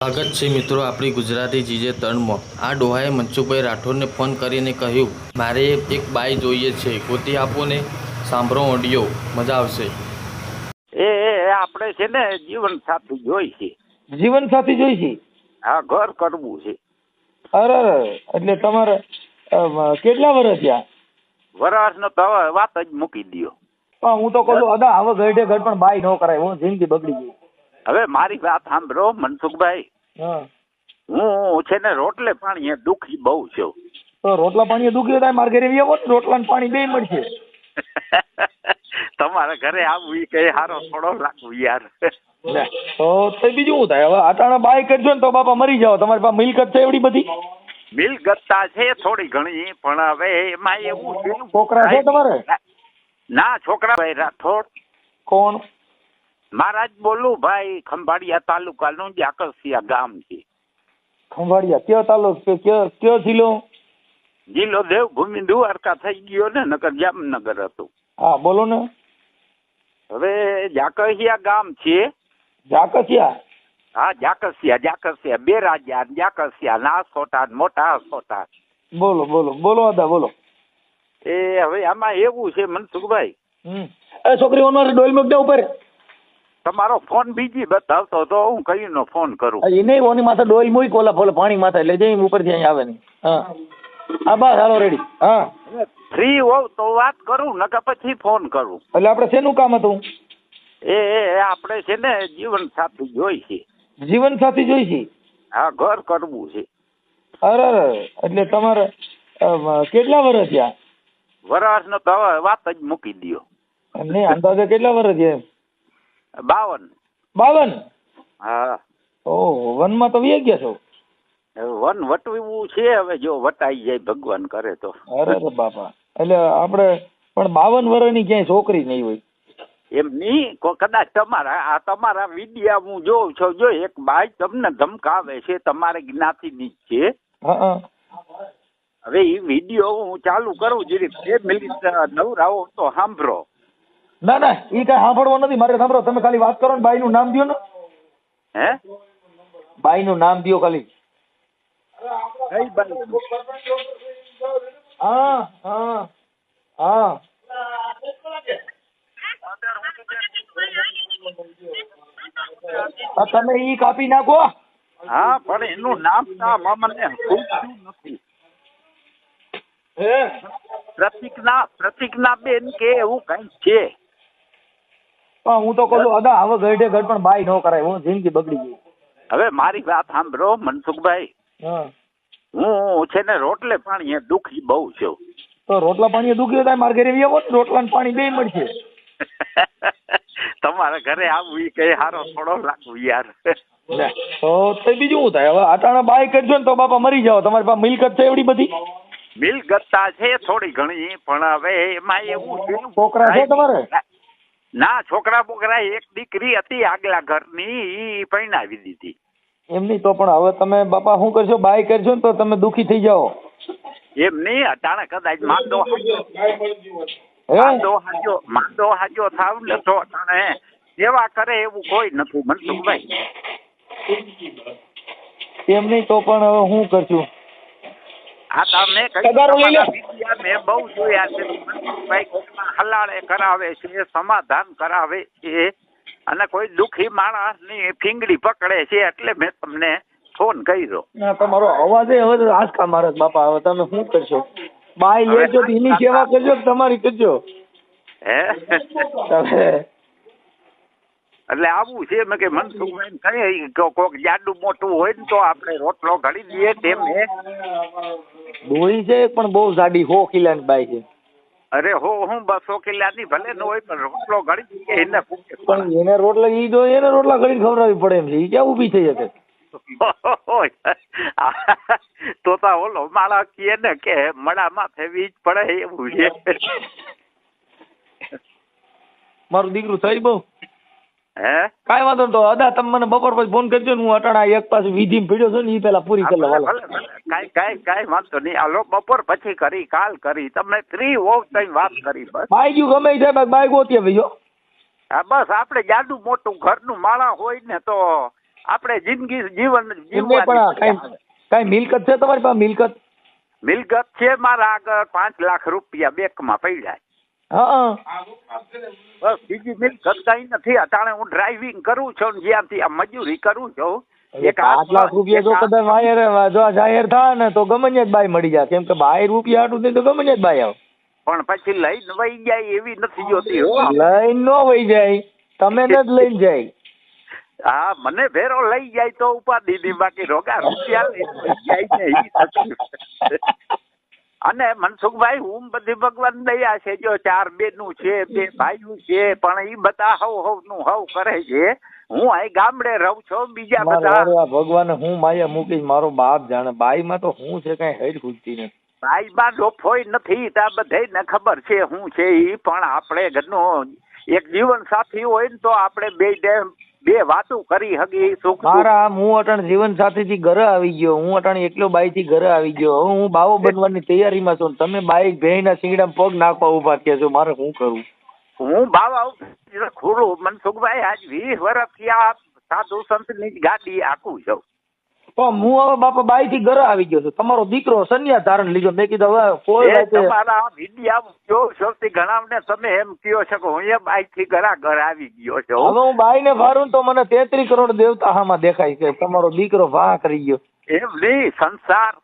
સ્વાગત છે મિત્રો આપણી ગુજરાતી જીજે તણમાં। આ ડોહાએ મનસુખભાઈ રાઠોડને ફોન કરીને કહ્યું, મારે એક બાઈ જોઈએ છે, ગોતી આપો ને। સાંભળો ઓડિયો, મજા આવશે। આપણે છે ને જીવન સાથી જોઈ છે। જીવન સાથી જોઈ છે? હા, ઘર કરવું છે। અરે એટલે તમારે કેટલા વર્ષ થયા? વરસનો તો હવે વાત જ મૂકી દો। પણ હું તો કહું છું અદા હવે ગઢે ગઢ પણ બાઈ ન કરાય, હું જિંદગી બગડી ગઈ। હવે મારી વાત સાંભળો મનસુખભાઈ, હા, હું છે ને રોટલે પાણી દુખી બહુ છું। તો રોટલા પાણી દુખી થાય મારે ઘરે આવો ને, રોટલા ને પાણી બે મળશે। તમારા ઘરે આવવું એ કઈ હારો થોડો લાગવું યાર। તો બીજું શું થાય? હવે અટાણા બાઈ કરજો ને તો બાપા મરી જાઓ। તમારી પાસે મિલકત છે એવડી બધી? મિલકતતા છે થોડી ઘણી, પણ હવે એમાં એવું છે। છોકરા છે તમારે? ના, છોકરા ભાઈ રાઠોડ। કોણ? મહારાજ બોલું ભાઈ, ખંભાળિયા તાલુકાનું જાકરસિયા ગામ છે। ખંભાળિયા કયો તાલુકો, કયો જિલ્લો? જિલ્લો દેવભૂમિ દ્વારકા થઈ ગયો ને, નકર જામનગર હતું। હા બોલો ને। હવે જાકરસિયા ગામ છે। જાકસિયા? હા, જાકરસિયા બે રાજા, જાકરસિયા નાસોટા મોટા સોટા। બોલો બોલો બોલો અદા બોલો। એ હવે આમાં એવું છે મનસુખભાઈ, એ છોકરી ઓનર ડોલ મૂક દે ઉપર। તમારો ફોન બીજી બતાવતો તો હું કઈનો ફોન કરું? એ નહીં, ઓની માથે ડોલ મૂક, ઓલા ફોલે પાણી માથે એટલે જઈ ઉપરથી અહીં આવે નહીં। હા હા બસ હાલો રેડી। હા ફ્રી હોવ તો વાત કરું, નકર પછી ફોન કરું। એટલે આપણે શેનું કામ હતું? એ આપણે છે ને જીવન સાથી જોઈ છે। જીવન સાથી જોઈ છે? હા, ઘર કરવું છે। અરે એટલે તમારે કેટલા વર્ષ થયા? વરસનો તો હવે વાત જ મૂકી દો। નહીં, અંદાજે કેટલા વર્ષ થયા? 52। 52? હા। ઓહ, વનમાં તો વી ગયા છો? વન વટવું છે, હવે જો વટાઈ જાય ભગવાન કરે તો। અરે બાપા, એટલે આપણે પણ 52 વર્ષની ક્યાંય છોકરી નહીં હોય? એમ નહીં, કદાચ તમારા વિડિયા હું જોઉં છું, જો એક બાઈ તમને ધમકાવે છે, તમારે જ્ઞાતિની જ છે। હા, હવે એ વિડિયો હું ચાલુ કરું, જરી 2 મિનિટ નવરાવો તો સાંભળો। ના ના, એ કઈ સાંભળવો નથી મારે, સાંભળો તમે ખાલી વાત કરો ને, બાઈનું નામ દો ને। હે? બાઈનું નામ દો ખાલી। કઈ બાઈ? હા હા હા, તમે ઈ કાપી નાખો। હા, પણ એનું નામ મને પૂછ્યું નથી। હે? પ્રતિજ્ઞા બેન કે એવું કઈ છે? પણ હું તો કહું છું અદા હવે ગઢે ગઢ પણ બાઈ ન કરાય, હું જિંદગી બગડી ગઈ। હવે મારી વાત સાંભળો મનસુખભાઈ, હા, હું છે ને રોટલે પાણી દુખી બહુ છું। તો રોટલા પાણી દુખી થાય મારે ઘરે આવો ને, રોટલા ને પાણી બે મળશે। તમારા ઘરે આવવું એ કઈ હારો થોડો લાગવું યાર। તો બીજું શું થાય? હવે અટાણા બાઈ કરજો ને તો બાપા મરી જાઓ। તમારી પાસે મિલકત છે એવડી બધી? મિલકતતા છે થોડી ઘણી, પણ હવે એમાં એવું છે। છોકરા છે તમારે? ના, છોકરા બોકરા એક દીકરી હતી આગલા ઘરની, ઈ પરણાવી દીધી। એમ નહીં તો પણ હવે તમે બાપા શું કરશો? બાઈ કરશો ને તો તમે દુખી થઈ જાઓ। એમ નહીં, અટાણે કદાચ માંદો હાજો થાવ ને તો અટાણે સેવા કરે એવું કોઈ નથી મનસુખભાઈ। એમ નહીં તો પણ હવે શું કરશું? આ તમે મેં બહુ જોયા છે મનસુખભાઈ, કોકના હલાળે કરાવે છે, સમાધાન કરાવે છે, અને કોઈ દુખી માણસની ફીંગડી પકડે છે, એટલે મેં તમને ફોન કર્યો। ના, તમારો અવાજ હવે આંચકા મારે બાપા। હવે તમે શું કરશો? બાઈ લેજો તો એની સેવા કરજો કે તમારી કરજો? હે? તમે એટલે આવું છે મેં કે મનસુખભાઈ કઈ કોક જાડું મોટું હોય ને તો આપણે રોટલો ઘડી દઈએ તેમ। ડોળી છે પણ બહુ જાડી, 100 કિલાની બાઈ છે। અરે હું 200 કિલાની ભલે ન હોય, પણ રોટલો ઘડી દઈએ એને પૂછે। પણ એને રોટલા ઈ જો એને રોટલા ઘડીને ખવડાવવી પડે એમ છે, ઈ ક્યાં ઊભી થઈ શકે? તો ઓલો માળા કહે ને કે મડા માથે વીજ પડે એવું છે। મારું દીકરું થઈ બહુ હે? કાંઈ વાંધો નહીં, તો અદા તમે મને બપોર પછી ફોન કરજો ને, હું અટાણા એક પાછું વિધિમાં પીડ્યો છું ને, ઈ પેલા પૂરી કરી લઉં। કાંઈ વાંધો નહીં, હાલો બપોર પછી કરી, કાલ કરી, તમે ફ્રી હોવ તો વાત કરી બસ। બાઈ ગયું ગમે છે બાઈ ગોતી ભાઈ જો। હા બસ, આપણે જાડું મોટું ઘરનું માળા હોય ને તો આપણે જિંદગી જીવન એમને પણ કઈ મિલકત છે તમારી પાસે? મિલકત છે મારા આગળ 5 લાખ રૂપિયા બેંકમાં પડ્યા. હા બસ બીજી મિલકત કઈ નથી. અટાણે હું ડ્રાઇવિંગ કરું છું ને જ્યાંથી આ મજૂરી કરું છું. 5 લાખ રૂપિયા જો કદાચ વાયર જો જાહેર થાય ને તો ગમે જ બાઈ મળી જાય, કેમ કે બાય રૂપિયા હાટું નહીં તો ગમે જ બાઈ આવે. પણ પછી લઈને વહી જાય એવી નથી જોતી. લઈને નો વહી જાય, તમે જ લઈને જાય. હા, મને ભેરો લઈ જાય તો ઉપાધિ દી, બાકી રોગા રૂપિયા લઈ જાય ને ઈ તકલીફ. અને મનસુખભાઈ, હું બધી ભગવાન દયા છે. જો 4 બેનું છે, 2 ભાઈઓ છે, પણ ઈ બધા હવ નું હવ કરે છે. હું અહીં ગામડે રહું છું. બીજા બધા ભગવાન હું માયા મૂકીશ, મારો બાપ જાણે. બાઈ માં તો હું છે કઈ હેડ ખૂટતી નથી. ભાઈ માં ડોફોય નથી, તા બધાને ખબર છે હું છે ઈ. પણ આપણે ઘરનું એક જીવન સાથી હોય ને તો આપણે બે વાતો કરી હગી. સુખ મારા હું અટાણ જીવન સાથી થી ઘરે આવી ગયો. હું અટાણ એકલો બાઈ થી ઘરે આવી ગયો. હું બાવો બનવાની તૈયારીમાં છું. તમે બાઈ ભેઈ ના શીંગડા પગ નાખવા ઉભા થયા છો. મારે શું કરવું? હું બાવા ખુરું મનસુખભાઈ, આજ 20 વર્ષથી આ સાધુ સંત ની ગાડી આખું છું. પણ હું હવે બાપા બાઈ થી ઘરે આવી ગયો છું. તમારો દીકરો સંન્યાસ ધારણ લીધો. મેં કીધું હવે કોઈ તમારા વિડિયા જો સૌથી ઘણા ને તમે એમ કયો છો કે હું એ બાઈ થી ઘર આવી ગયો છું. હવે હું બાઈ ને ફારું તો મને 33 કરોડ દેવતા હામાં દેખાય છે. તમારો દીકરો વાહ કરી ગયો. એમ નહીં,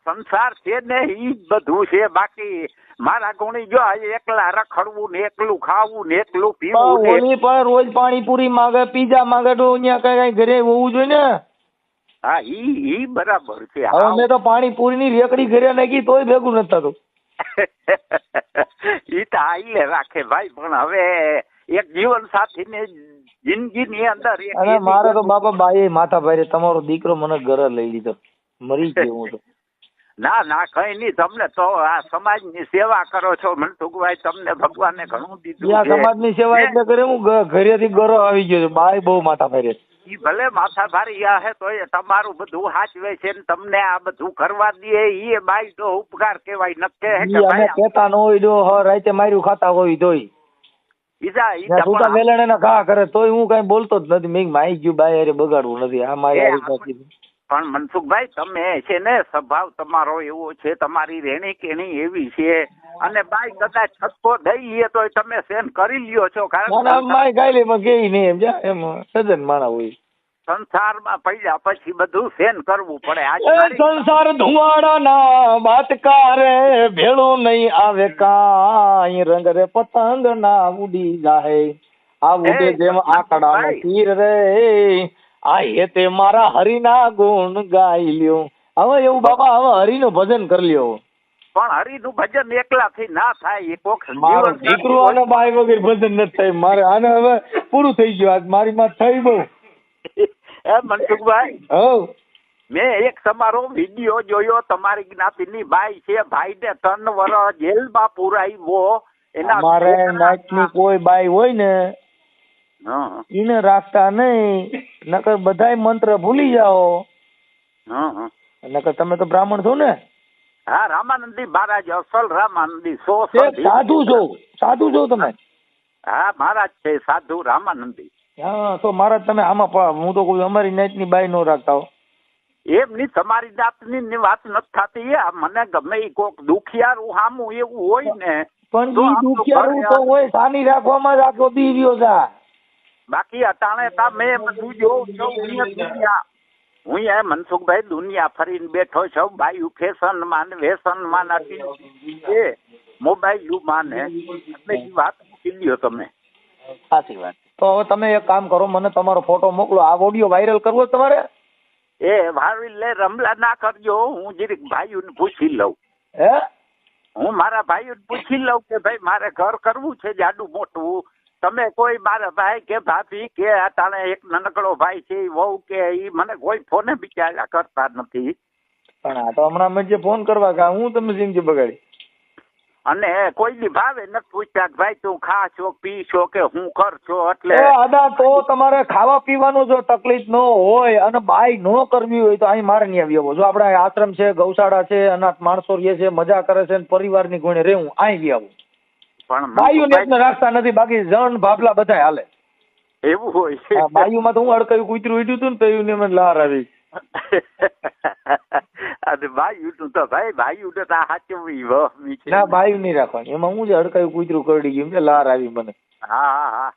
સંસાર છે ને ઈ બધું છે. બાકી મારા ગુણી જો એકલા રખડવું ને એકલું ખાવું ને એકલું પીવું ને પણ રોજ પાણીપુરી માંગે, પીઝા માંગે તો અહીંયા કઈ ઘરે હોવું જોઈએ ને. હા, ઈ બરાબર છે. હવે મેં તો પાણીપુરી ની રેકડી ઘરે નાખી તોય ભેગું નથી થતું. ઈ તો આઈલે રાખે ભાઈ. પણ હવે એક જીવન સાથી ને જિંદગી ની અંદર અને મારે તો બાપા બાઈ માથા ભાઈ તમારો દીકરો મને ઘરે લઈ લીધો. મરી ગયો હું તો. ના કઈ નહીં. તમને તો આ સમાજ ની સેવા કરો છો મનસુખભાઈ. તમને ભગવાને ઘણું દીધું. સમાજ ની સેવા એટલે કરે હું ઘરે થી ઘરે આવી ગયો છું. બાઈ બહુ માથા ભાઈ. ઈ ભલે માથા ભારી હે તો એ તમારું બધું હાચવે છે ને તમને આ બધું કરવા દે. ઈ બાઈ તો ઉપકાર કહેવાય. નક્કે કેતા ન હોય દો રાતે માર્યું ખાતા હોય તોય ઈજા વેલણ ના ઘા કરે તોય હું કઈ બોલતો જ નથી. મેં માઈ ગયું બાઈ અરે બગાડવું નથી. આ મારી પણ મનસુખભાઈ તમે છે ને સ્વભાવ તમારો એવો છે, તમારી રેણી કેણી એવી છે. અને બાઈ કદાચ છક્કો દઈએ તો તમે સહન કરી લ્યો છો. સજન માણા હોય સંસારમાં પડ્યા પછી બધું સહન કરવું પડે. સંસાર ધુવાડા ના બાટકારે ભેળું નહીં આવે કાંઈ. રંગ રે પતંગ ના ઉડી જાય આ ઉડે જેમ આકડા નો તીર રે. આ હેતે મારા હરિના ગુણ ગાઈ લ્યો. હવે એવું બાપા હવે હરિનું ભજન કરી લ્યો. પણ હરિનું ભજન એકલાથી ના થાય. દીકરો અને બાઈ વગર ભજન નથી થાય મારે. આને હવે પૂરું થઈ ગયું. આજ મારી માં થઈ બહુ. મનસુખભાઈ, મેં એક તમારો વિડીયો જોયો. તમારી જ્ઞાતિની બાઈ છે. ભાઈ ને 3 વર્ષ જેલમાં પુરાવ્યો. અમારે નાચની કોઈ બાઈ હોય ને એને રાખતા નહીં. નકર બધાય મંત્ર ભૂલી જાઓ. નકર તમે તો બ્રાહ્મણ છો ને? હા, રામાનંદી મહારાજ, અસલ રામાનંદી. સાધુ છો તમે? હા, મહારાજ છે સાધુ રામાનંદી. હા, તો મહારાજ તમે આમાં હું તો કોઈ અમારી નાતની બાઈ નો રાખતા હો. એમ ની તમારી જાતની વાત નથી થતી. મને ગમે એ કોક દુખિયારું હામું એવું હોય ને. પણ દુખિયારું તો હોય સાની રાખવામાં જ આખો દી રહ્યો છે. બાકી અટાણે તમે બધું જોઉં છું. હું એ મનસુખભાઈ દુનિયા ફરીને બેઠો છું. બાયું ફેશન માં વેસન માં નથી, મોબાઈલ માં ને વાત મૂકી લ્યો તમે. સાચી વાત. તો હવે તમે એક કામ કરો, મને તમારો ફોટો મોકલો. આ ઓડિયો વાયરલ કરવો તમારે? વાયરલ રમલા ના કરજો. હું જરીક ભાઈઓને પૂછી લઉં. હું મારા ભાઈઓને પૂછી લઉં કે ભાઈ મારે ઘર કરવું છે જાડું મોટું. તમે કોઈ મારા ભાઈ કે ભાભી કે તાણે એક નાનકડો ભાઈ છે વહુ કે ઈ મને કોઈ ફોને બિચારા કરતા નથી. પણ આ તો હમણાં મેં જે ફોન કરવા કા હું તમે જિંદગી બગાડી. અને કોઈ ની ભાવે નથી પૂછતા કે ભાઈ તું ખા છો પી છો કે હું કર છો. એટલે આદા તો તમારે ખાવા પીવાનું જો તકલીફ ન હોય અને બાઈ ન કરવી હોય તો અહીં મારે નહીં આવી આવો. જો આપડે આશ્રમ છે, ગૌશાળા છે, અનાથ માણસો રહે છે, મજા કરે છે, પરિવારની ગુણે રહેવું, અહીં આવી આવું. પણ બાઈઓને રાખતા નથી. બાકી જણ ભાભલા બધા હાલે. એવું હોય આ બાયુમાં તો હું અડકાયું કૂતરું ઉડ્યું હતું ને તો એને મને લાર આવી. અને ભાઈ તો ભાઈ તો સાચું ના બાયું નહીં રાખવાની, એમાં હું છે અડકાયું કૂતરું કરડી ગયું એટલે લાર આવી મને. હા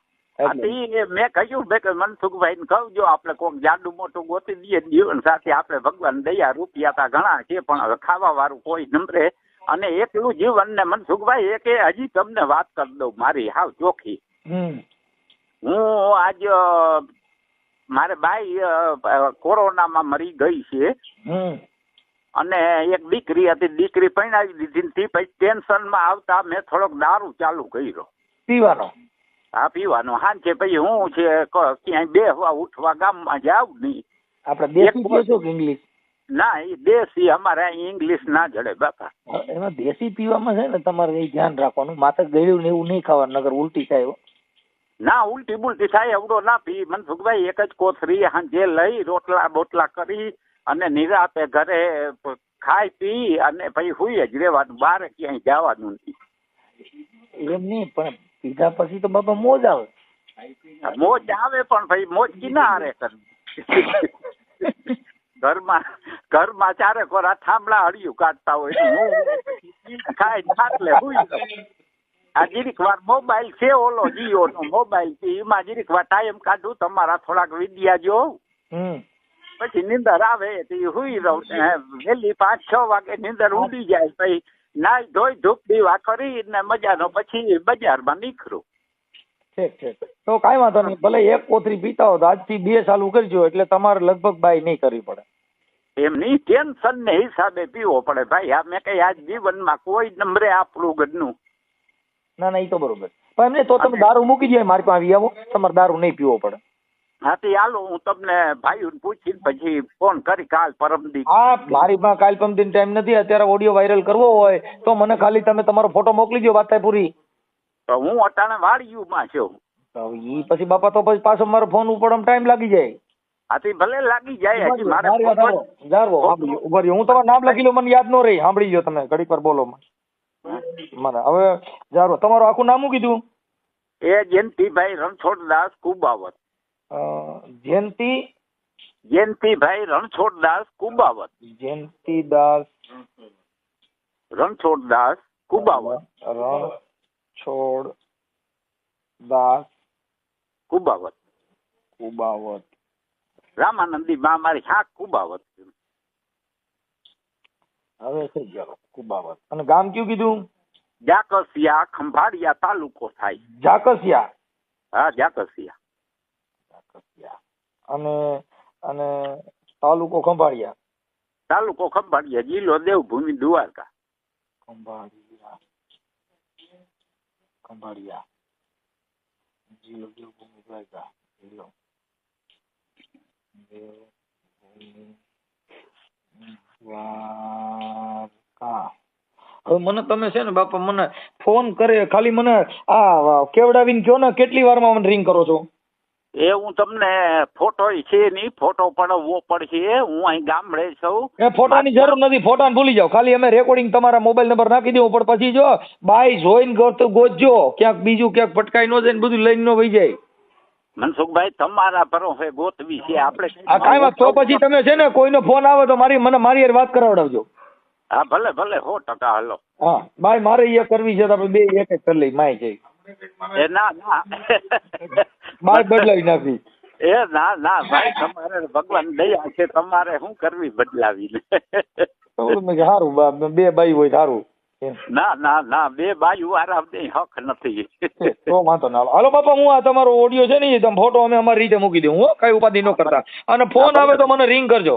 મેં કહ્યું મનસુખભાઈ ને કહું જો આપણે કોઈક જાડું મોટું ગોતી દઈએ જીવન સાથે આપણે ભગવાન દયા રૂપિયા તા ઘણા છે પણ હવે ખાવા વાળું કોઈ નંબરે અને એકલું જીવન ને મનસુખભાઈ એક હજી તમને વાત કરી દઉં મારી હાવ ચોખ્ખી. હું આજ મારે બાઈ કોરોનામાં મરી ગઈ છે અને એક દીકરી હતી, દીકરી પરણાવી દીધી પછી ટેન્શનમાં આવતા મેં થોડોક દારૂ ચાલુ કર્યો પીવાનો. હા પીવાનો હાંજે પછી હું છે ક્યાંય બેહવા ઉઠવા ગામમાં જાવ નહીં. આપણે દેશી પીવો છો કે ઇંગ્લિશ? ના એ દેશી અમારે અહીં ઇંગ્લિશ ના જડે બાપા. એમાં દેશી પીવામાં છે ને તમારે એ ધ્યાન રાખવાનું, માથે ગળ્યું ને એવું નહીં ખાવાનું નગર ઉલટી થાય. ના ઉલટી બુલટી થાય એવડો ના પી મનસુખભાઈ. એક જ કોથરી હાંજે લઈ રોટલા બોટલા કરી અને નિરાતે ઘરે ખાઈ પી અને પછી હુઈ જ રહેવાનું, બહાર ક્યાંય જવાનું નહીં. એમ નહીં પણ પીધા પછી તો બાપા મોજ આવે. મોજ આવે પણ ભાઈ મોજ કી ના હારે ઘરમાં ચારે કોરા થાંભલા હળિયું કાઢતા હોય હું ખાઈ ખાટલે હુઈ જાઉં. આ જીરીક વાર મોબાઈલ છે ઓલો જીઓ નો મોબાઈલ છે એમાં જીરીક વાર ટાઈમ કાઢું, તમારા થોડાક વિડિયા જોઉં પછી નીંદર આવે તો હુઈ રહું. વહેલી 5-6 વાગે નીંદર ઉડી જાય પછી નાઈ ધોઈ ધૂપ દીવા કરી ને મજાનો પછી બજારમાં નીકળું. ઠીક તો કાંઈ વાંધો નહીં, ભલે એક કોથરી પીતા હો તો આજથી 2 ચાલુ કરજો એટલે તમારે લગભગ બાય નહીં કરવી પડે. એમની ટેન્શન ને હિસાબે પીવો પડે ભાઈ. આ મેં કઈ આજ જીવનમાં કોઈ નંબરે આપણું ઘરનું. ના એ તો બરોબર. પણ એમને તો તમે દારૂ મૂકી દો, મારી પાસે આવી આવો, તમારે દારૂ નહીં પીવો પડે. હા તો હાલો હું તમને ભાઈ પૂછીને પછી ફોન કરી કાલ પરમદી. હા મારી પાસે કાલ પરમદી ટાઈમ નથી, અત્યારે ઓડિયો વાયરલ કરવો હોય તો મને ખાલી તમે તમારો ફોટો મોકલી દો, વાત થાય પૂરી. તો હું અટાણે વાડીયુમાં છું. ઈ પછી બાપા તો પછી પાછો મારો ફોન ઉપડવામાં ટાઈમ લાગી જાય. હાથી ભલે લાગી જાય હજી મારે ઉભા રહ્યો, હું તમારું નામ લખી લઉં, મને યાદ ન રહી. સાંભળી લો તમે ઘડીક વાર બોલો મને. હવે જારો તમારું આખું નામ શું કીધું? એ જયંતિભાઈ રણછોડદાસ કુબાવત. જયંતિભાઈ રણછોડદાસ કુબાવત. જયંતિદાસ રણછોડદાસ કુબાવત. રણછોડદાસ કુબાવત. રામાનંદી માં મારી શાક કુબાવત. હવે થઈ ગયો કુબાવત. અને ગામ કયું કીધું? જાકસિયા, ખંભાળિયા તાલુકો થાય. જાકસિયા? હા જાકસિયા. અને તાલુકો ખંભાળિયા? તાલુકો ખંભાળિયા, જિલ્લો દેવભૂમિ દ્વારકા. ખંભાળિયા જિલ્લો દેવભૂમિ દ્વારકા. જિલ્લો દેવભૂમિ દ્વારકા. હવે મને તમે છે ને બાપા મને ફોન કરે ખાલી મને આ કેવડાવીને કહો ને કેટલી વારમાં મને રિંગ કરો છો? એ હું તમને ફોટો છે નહીં, ફોટો પડાવવો પડશે. હું અહીં ગામડે છું. એ ફોટાની જરૂર નથી, ફોટાને ભૂલી જાઓ. ખાલી અમે રેકોર્ડિંગ તમારા મોબાઈલ નંબર નાખી દેવું પણ પછી જો બાય જોઈને ગોતજો, ક્યાંક બીજું ક્યાંક ભટકાઈ ન જાય ને બધું લઈને ન વહી જાય. મનસુખભાઈ તમારા ભરોસે ગોતવી છે આપણે. આ કાંઈ વાત તો પછી તમે છે ને કોઈનો ફોન આવે તો મારી યાર વાત કરાવડાવજો. હા ભલે 100% હાલો. હા ભાઈ મારે એ કરવી છે તો આપણે બે એક કરી લઈ માય છે. એ ના બાય બદલાવી નાખી. એ ના ભાઈ તમારે ભગવાન દયા છે, તમારે શું કરવી બદલાવી. સારું બે બાઈ હોય સારું. ના બે બાજુ આરામ હક નથી. તો વાંધો ના. હાલો બાપા હું આ તમારો ઓડિયો છે ને તમે ફોટો અમે અમારી રીતે મૂકી દઉં, કઈ ઉપાધિ ન કરતા. અને ફોન આવે તો મને રિંગ કરજો.